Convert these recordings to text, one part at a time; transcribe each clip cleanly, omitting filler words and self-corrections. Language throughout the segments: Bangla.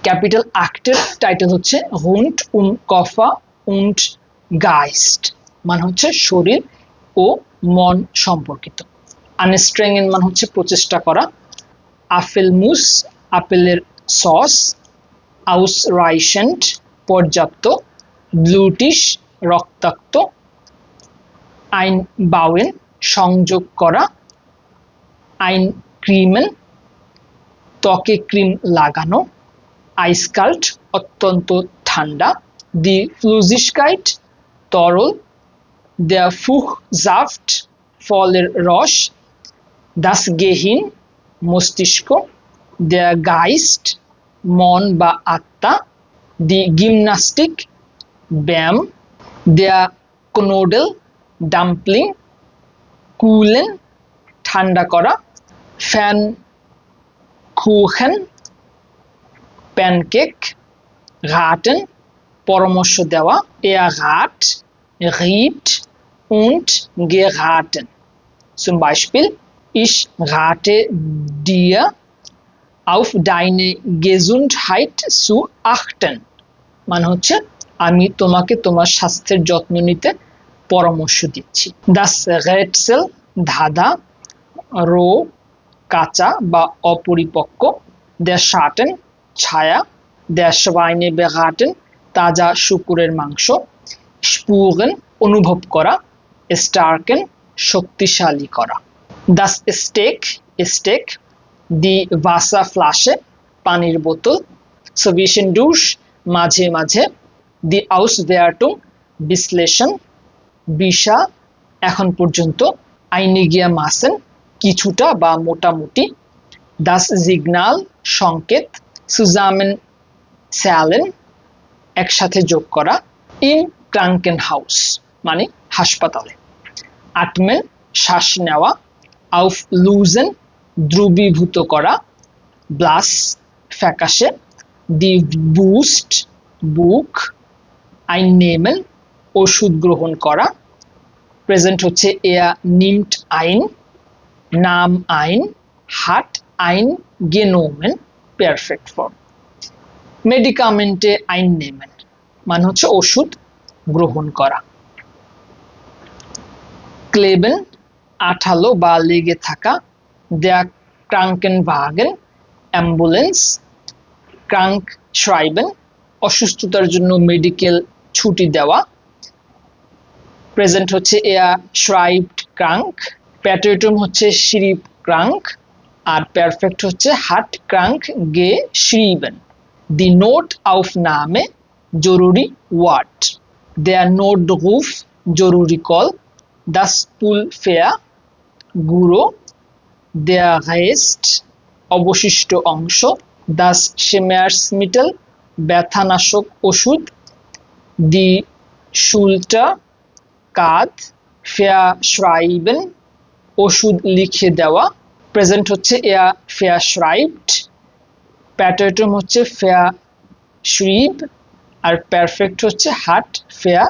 ক্যাপিটাল আক্টের টাইটেল হচ্ছে হুন্ড কফা উন্ড গাইস্ট, মানে হচ্ছে শরীর ও মন সম্পর্কিত। আনস্ট্রেঙ্গেন মানে হচ্ছে প্রচেষ্টা করা। আফেলমুস আপেলের সস। আউসরাইশেন্ট পর্যাপ্ত। ব্লুটিশ রক্তাক্ত। আইন বাউেন সংযোগ করা। আইন ক্রিমেন ত্বকে ক্রিম লাগানো। আইসকাল্ট অত্যন্ত ঠান্ডা। দি ফ্লুজিশকাইট তরল। দেয়া ফুহ জাফট ফলের রস। দাস গেহিন মস্তিষ্ক। দেয়া গাইস্ট মন বা আত্মা। দি জিমনাস্টিক ব্যায়াম। দেয়া কোনোডেল ডাম্পলিং। কুলেন ঠান্ডা করা। Fan কুহেন pancake. ঘাটেন পরামর্শ দেওয়া। রাট writ und geraten. Zum Beispiel, ich rate dir, auf deine Gesundheit zu achten. মানে হচ্ছে আমি তোমাকে তোমার স্বাস্থ্যের যত্ন নিতে পরামর্শ দিচ্ছি। Das Rätsel ধাঁধা। রো কাঁচা বা অপরিপক্ক। Der Schatten ছায়া। Der Schweine beraten তাজা শূকরের মাংস। Spuren অনুভব করা। স্টার্কেন শক্তিশালী করা। দাস স্টেক স্টেক। দি ওয়াসারফ্লাশে পানির বোতল। সভিশনডুশ মাঝে মাঝে। দি আউসওয়ার্টুং বিশ্লেষণ বিশা এখন পর্যন্ত। আইনিগিয়া মাসেন কিছুটা বা মোটামুটি। দাস জিগনাল সংকেত। সুজামেন স্যালেন একসাথে যোগ করা। ইন ক্রাঙ্কেনহাউস মানে হাসপাতালে। আটমেন শ্বাস নেওয়া। আউফ লুজেন দ্রবীভূত করা। ব্লাস ফ্যাকাশে। দি বুস্ট বুক। আইননেমেন ওষুধ গ্রহণ করা। প্রেজেন্ট হচ্ছে এয়া নিমট আইন নাম আইন। হাট আইন গেনোমেন পারফেক্ট ফর্ম। মেডিকামেন্টে আইননেমেন মানে হচ্ছে ওষুধ গ্রহণ করা। ক্লেবেন আঠালো বা লেগে থাকা। দেয়া ক্রাঙ্কেনভাগেন অ্যাম্বুলেন্স। ক্রাঙ্ক শ্রাইবেন অসুস্থতার জন্য মেডিকেল ছুটি দেওয়া। প্রেজেন্ট হচ্ছে এয়া শ্রাইবড ক্রাঙ্ক। প্যাটেটুম হচ্ছে শ্রিপ ক্রাঙ্ক। আর পারফেক্ট হচ্ছে হাট ক্রাঙ্ক গে শ্রিবেন। দি নোট আউফ নামে জরুরি ওয়ার্ড। দেয়ার নোট রুফ জরুরি কল। দাস পুল ফেয়া গুঁড়ো। দেয়া রেস্ট অবশিষ্ট অংশ। দাস শেমেয়ার্সমিটেল ব্যথানাশক ওষুধ। দি শুল্টা কাদ ফেয়া শ্রাইবেন ওষুধ লিখে দেওয়া। প্রেজেন্ট হচ্ছে এয়া ফেয়া শ্রাইবড। প্যাটেটুম হচ্ছে ফেয়া শ্রিব। আর পারফেক্ট হচ্ছে হাট ফেয়া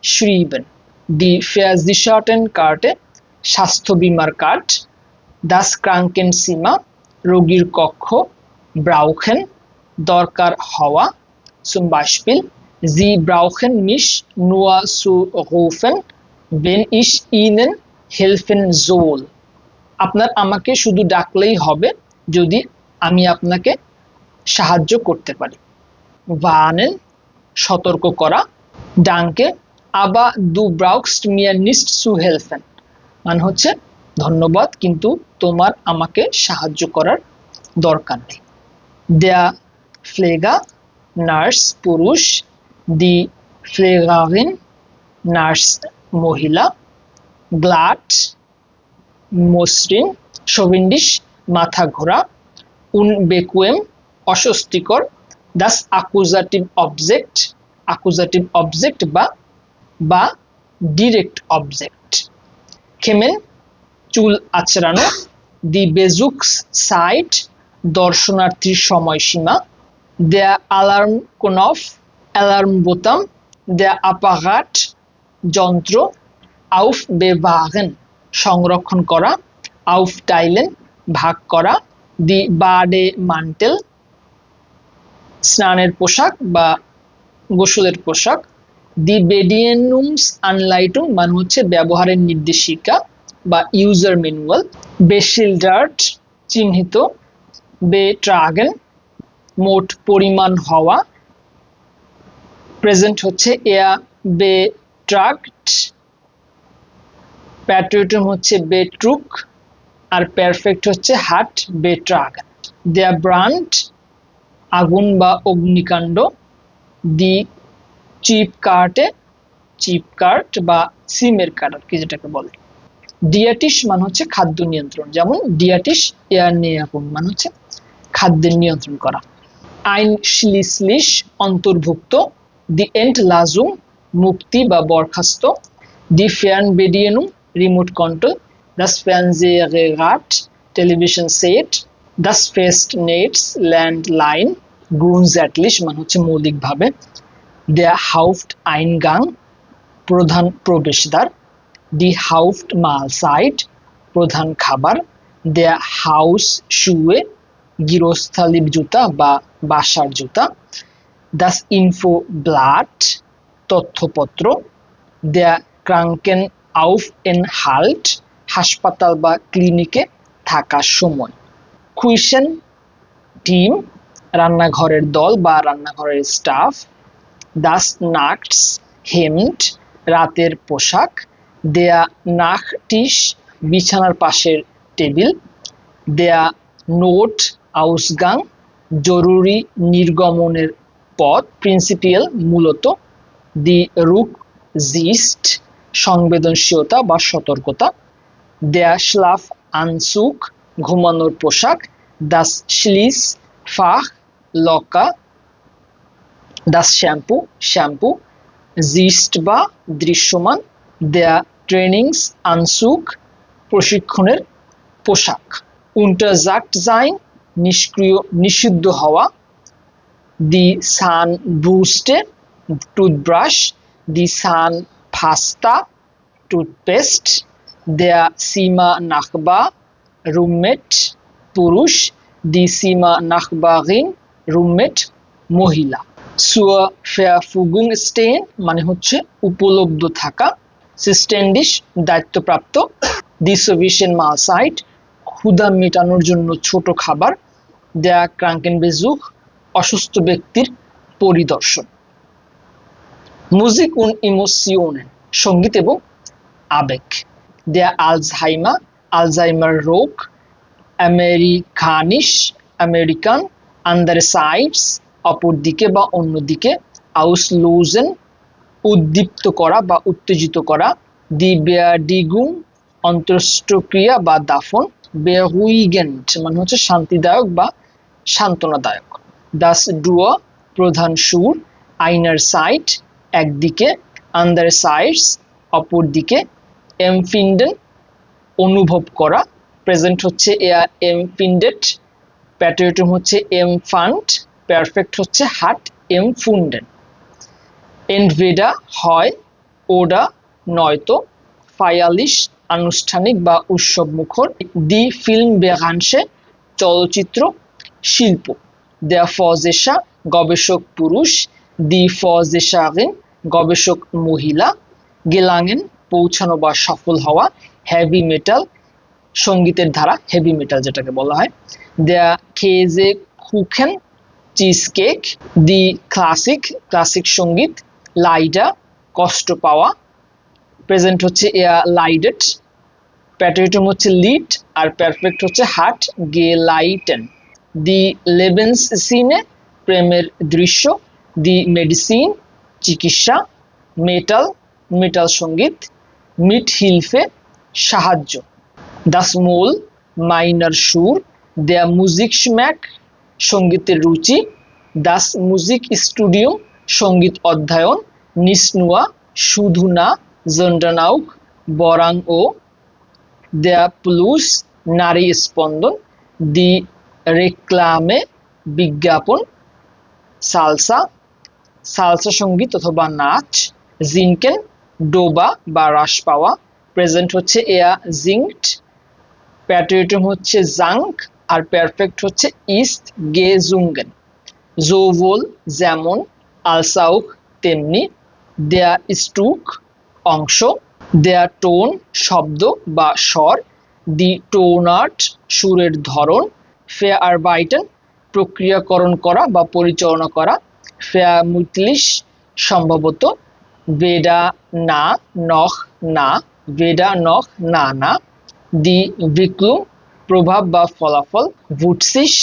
শ্রিবেন। দি ফেয়া জিশার্টেন কার্টে স্বাস্থ্য বিমার কার্ড। দাস ক্রাঙ্কেন সীমা রোগীর কক্ষ। ব্রাউখেন দরকার হওয়া। zum Beispiel Sie brauchen mich nur zu rufen wenn ich Ihnen helfen soll. আপনার আমাকে শুধু ডাকলেই হবে যদি আমি আপনাকে সাহায্য করতে পারি। warnen সতর্ক করা। danke aber du brauchst mir nicht zu helfen মানে হচ্ছে ধন্যবাদ কিন্তু তোমার আমাকে সাহায্য করার দরকার নেই। der Pfleger নার্স পুরুষ। দি ফ্লেগারিন নার্স মহিলা। গ্লাট মসৃণ। শোভিন্ডিশ মাথা ঘোরা। উনবেকুয়েম অস্বস্তিকর। দাস আকুজাটিভ অবজেক্ট আকুজাটিভ অবজেক্ট বা ডিরেক্ট অবজেক্ট। খেমেন চুল আঁচড়ানো। দি বেজুকস সাইট দর্শনার্থীর সময়সীমা। দেয়া অ্যালার্ম কোনফ অ্যালার্ম বোতাম। দেয়া আপাঘাট যন্ত্র। আউফ বেভাগেন সংরক্ষণ করা। আউফ টাইলেন ভাগ করা। দি বাডে মান্টেল স্নানের পোশাক বা গোসলের পোশাক। দি বেডিয়েনুমস আনলাইটুং মানে হচ্ছে ব্যবহারের নির্দেশিকা বা ইউজার ম্যানুয়াল। বেশিল্ডার্ট চিহ্নিত। বেট্রাগেন মোট পরিমাণ হওয়া। প্রেজেন্ট হচ্ছে এয়া বেট্রাগড। প্যাট্রিয়টম হচ্ছে বেট্রুক আর পারফেক্ট হচ্ছে হাট বেট্রাগেন। দেয়া ব্রান্ড আগুন বা অগ্নিকাণ্ড। দি চিপ কার্ট বা সিমের কার্ট আর কি যেটাকে বলে। ডিয়াটিস মানে হচ্ছে খাদ্য নিয়ন্ত্রণ, যেমন ডিয়াটিস এয়ার নিয়াপন মানে হচ্ছে খাদ্যের নিয়ন্ত্রণ করা। আইনশলিশ অন্তর্ভুক্ত। দি এন্ট লাজুম মুক্তি বা বরখাস্ত। দি ফেয়ারনবেডিয়েনুম রিমোট কন্ট্রোল। দাস ফেনজেরেগাট টেলিভিশন সেট। দাস ফেস্ট নেটস ল্যান্ডলাইন। গ্রুনজ্যাটলিশ মানে হচ্ছে মৌলিকভাবে। দেয়া হাউফট আইনগাং প্রধান প্রবেশদ্বার। দি হাউফট মালসাইট প্রধান খাবার। দেয়া হাউস শুয়ে গৃহস্থালির জুতা বা বাসার জুতা। দাস ইনফো ব্লাড তথ্যপত্র। দেয়া ক্রাঙ্কেন আউফ এন হাল্ট হাসপাতাল বা ক্লিনিকে থাকার সময়। কুইশেন টিম রান্নাঘরের দল বা রান্নাঘরের স্টাফ। দাস নাক্টস হেমড রাতের পোশাক। দেয়া নাখটিস বিছানার পাশের টেবিল। দেয়া নোট আউসগাং জরুরি নির্গমনের পথ প্রিন্সিপিয়াল মূলত। দি রুক জিস্ট সংবেদনশীলতা বা সতর্কতা। দেয়া স্লাফ আনসুক ঘুমানোর পোশাক। দাস শ্লিস ফাহ লকা। দাস শ্যাম্পু। জিস্ট বা দৃশ্যমান। দেয়া ট্রেনিংস আনসুক প্রশিক্ষণের পোশাক। উন্টারজাক্টজাইন নিষিদ্ধ হওয়া। দি সান ব্রুস্টে টুথব্রাশ। দি সান ফাস্তা টুথপেস্ট। দেয়া সীমা নাখবা রুমমেট পুরুষ। দি সীমা নাখবাগিন রুমমেট মহিলা। সুয়া ফেয়ারফুগুং স্টেন মানে হচ্ছে উপলব্ধ থাকা। সিস্টেন্ডিশ দায়িত্বপ্রাপ্ত। দি সভিশন মালসাইট ক্ষুধা মেটানোর জন্য ছোট খাবার। দেয়া ক্রাঙ্কেনবেজুক অসুস্থ ব্যক্তির পরিদর্শন। মুজিক উন ইমোশিওনেন সঙ্গীত এবং আবেগ। দেয়া আলজাইমার রোগ। আমেরিকান আন্ডারসাইডস অপরদিকে বা অন্যদিকে। আউসলোজেন উদ্দীপ্ত করা বা উত্তেজিত করা। দি বেয়ারডিগুং অন্ত্যেষ্টিক্রিয়া বা দাফন। বেহুইগেন্ট মানে হচ্ছে শান্তিদায়ক বা সান্ত্বনাদায়ক। দাস ডুয়া প্রধান সুর। আইনার সাইট একদিকে। আন্ডার সাইডস অপরদিকে। এমফিন্ডেন অনুভব করা। প্রেজেন্ট হচ্ছে এয়া এমফিন্ডেড। প্যাট্রিয়টম হচ্ছে এমফান্ড। পারফেক্ট হচ্ছে হাট এমফুন্ডেন। এন্ডভেডা হয়। ওডা নয়তো। ফায়ালিশ আনুষ্ঠানিক বা উৎসব মুখর। দি ফিল্ম বেগানসে চলচ্চিত্র শিল্প। দেয়া ফজেসা গবেষক পুরুষ। দি ফজেসাগেন গবেষক মহিলা। গেলাঙেন পৌঁছানো বা সফল হওয়া। হেভি মেটাল সঙ্গীতের ধারা হেভি মেটাল যেটাকে বলা হয়। দেয়া খেজে কুখেন চিজ কেক। দি ক্লাসিক সঙ্গীত। লাইডা কষ্ট পাওয়া। প্রেজেন্ট হচ্ছে এয়া লাইডেট। প্যাট্রিয়টম হচ্ছে লিড আর পারফেক্ট হচ্ছে হাট গেলাইটেন। দি লেবেন্স সিনে প্রেমের দৃশ্য। দি মেডিসিন চিকিৎসা। মেটাল সঙ্গীত। মিট হিলফে সাহায্য। দাস মোল মাইনার সুর। দেয়া মুজিক স্ম্যাক সঙ্গীতের রুচি। দাস মুজিক স্টুডিও সঙ্গীত অধ্যয়ন। নিসনুয়া শুধু না। জন্ডানাউক বরাং ও। দেয়া প্লুস নারী স্পন্দন। দি রেক্লামে বিজ্ঞাপন। সালসা সঙ্গীত অথবা নাচ। জিনকেন ডোবা বা হ্রাস পাওয়া। প্রেজেন্ট হচ্ছে এয়া জিঙ্কড। প্যাট্রিয়টম হচ্ছে জাঙ্ক আর পারফেক্ট হচ্ছে ইস্ট গেজুঙ্গেন। জোভোল যেমন, আলসাউক তেমনি, দেয়া স্টুক অংশ, দেয়া টোন শব্দ বা স্বর, দি টোনার্ট সুরের ধরন, ফেয়ারবাইটেন প্রক্রিয়াকরণ করা বা পরিচালনা করা, ফেয়ারমুটলিশ সম্ভবত, বেডা না নখ না, বেডা নখ না না, দি ভিক্লুম প্রভাব বা ফলাফল, ভুটসিস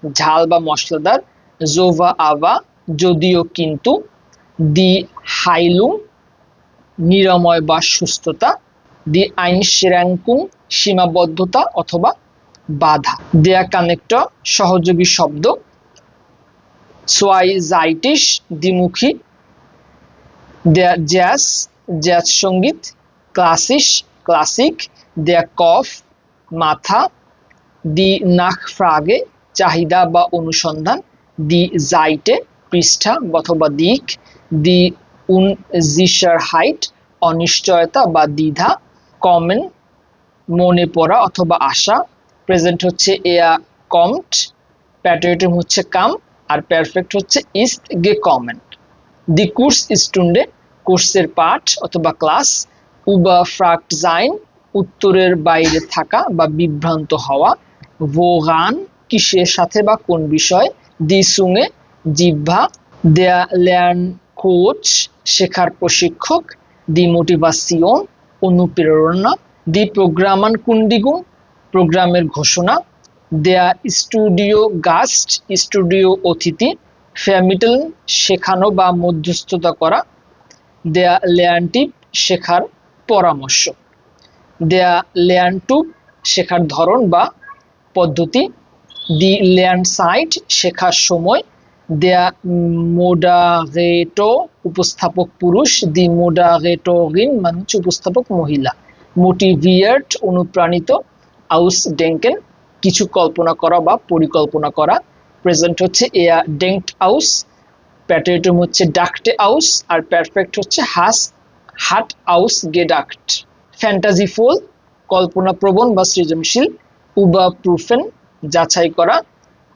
ঝাল বা মশলাদার, জোভা আভা যদিও কিন্তু, দি হাইলুম নিরাময় বা সুস্থতা, দি আইনশিরাঙ্কুং সীমাবদ্ধতা অথবা বাধা, দেয়া কানেক্টর সহযোগী শব্দ, সোয়াইজাইটিস দ্বিমুখী, দেয়া জ্যাজ জ্যাজ সঙ্গীত, ক্লাসিস ক্লাসিক, দেয়া কফ মাথা, দি নাখফ্রাগে চাহিদা বা অনুসন্ধান, দি জাইটে পৃষ্ঠা অথবা দিক, দি উনজিশারহাইট অনিশ্চয়তা বা দ্বিধা, কমেন মনে পড়া অথবা আশা, প্রেজেন্ট হচ্ছে এয়া কমট, প্যাট্রিয়টিম হচ্ছে কাম, আর পারফেক্ট হচ্ছে ইস্ট গে কমেন্ট। দি কোর্স স্টুন্ডে কোর্সের পাঠ অথবা ক্লাস, উবা ফ্রাক্ট জাইন উত্তরের বাইরে থাকা বা বিভ্রান্ত হওয়া, ভোগান কিসের সাথে বা কোন বিষয়, দি সুঙে জিহ্বা, দেয়া ল্যার্ন কোচ শেখার প্রশিক্ষক, দি মোটিভাসিয়ন অনুপ্রেরণা, দি প্রোগ্রামান কুন্ডিগুং প্রোগ্রামের ঘোষণা, দেয়া স্টুডিও গাস্ট স্টুডিও অতিথি, ফ্যামিটেল শেখানো বা মধ্যস্থতা করা, দেয়া ল্যান্টিপ শেখার পরামর্শ, দেয়া ল্যান্টুপ শেখার ধরন বা পদ্ধতি, দি ল্যান্ড সাইট শেখার সময়, দেয়া মোডারেটো উপস্থাপক পুরুষ, দি মোডারেটোরিন মানে হচ্ছে উপস্থাপক মহিলা, মোটিভিয়েট অনুপ্রাণিত, আউস ডেঙ্কেন কিছু কল্পনা করা বা পরিকল্পনা করা, প্রেজেন্ট হচ্ছে এয়া ডেঙ্কড আউস, প্যাটেটম হচ্ছে ডাকটে আউস, আর পারফেক্ট হচ্ছে হাট আউস গেডাক্ট, ফ্যান্টাজিফুল কল্পনাপ্রবণ বা সৃজনশীল, উবা প্রুফেন যাচাই করা,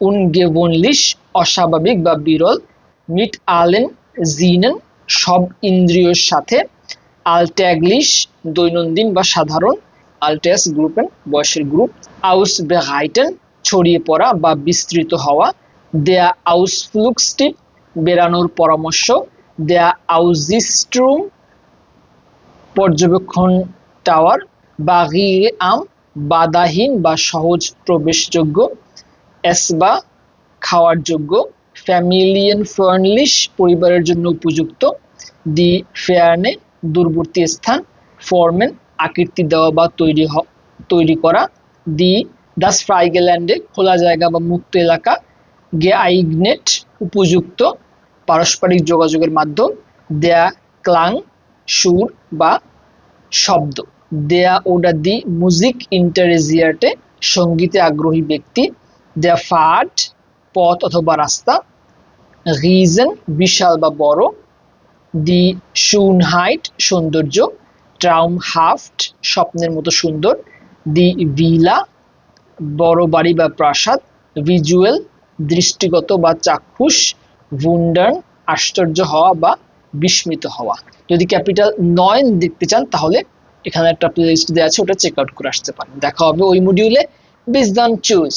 উনগেভনলিশ অস্বাভাবিক বা বিরল, মিট আলেন জিনেন সব ইন্দ্রিয়র সাথে, আলট্যাগলিশ দৈনন্দিন বা সাধারণ, আলটেস গ্রুপেন বয়সের গ্রুপ, আউস বেহাইটেন ছড়িয়ে পড়া বা বিস্তৃত হওয়া, দেয়া আউসফ্লুক্সটিপ বেরানোর পরামর্শ, দেয়া আউজিস্ট্রুম পর্যবেক্ষণ টাওয়ার, বাগিয়ে আম বাধাহীন বা সহজ প্রবেশযোগ্য, এসবা খাওয়ার যোগ্য, ফ্যামিলিয়ান ফ্রেন্ডলিশ পরিবারের জন্য উপযুক্ত, দি ফেয়ারনে দূরবর্তী স্থান, ফরমেন আকৃতি দেওয়া বা তৈরি করা, দি দাস ফ্রাইগেল্যান্ডে খোলা জায়গা বা মুক্ত এলাকা, গেআইগনেট উপযুক্ত পারস্পরিক যোগাযোগের মাধ্যম, দেয়া ক্লাং সুর বা শব্দ, দেয়া ওডা দি মুজিক ইন্টারেজিয়ার্টে সঙ্গীতে আগ্রহী ব্যক্তি, দেয়া ফাড পথ অথবা রাস্তা, রিজন বিশাল বা বড়, দি শুনহাইট সৌন্দর্য, ট্রাউমহাফট স্বপ্নের মতো সুন্দর, দি ভিলা বড় বাড়ি বা প্রাসাদ, ভিজুয়াল দৃষ্টিগত বা চাক্ষুষ, ভুন্ডার্ন আশ্চর্য হওয়া বা বিস্মিত হওয়া। যদি ক্যাপিটাল 9 দেখতে চান তাহলে এখানে একটা প্লেলিস্ট দেওয়া আছে, ওটা চেক আউট করে আসতে পারেন। দেখা হবে ওই মডিউলে। বিজদান চুজ।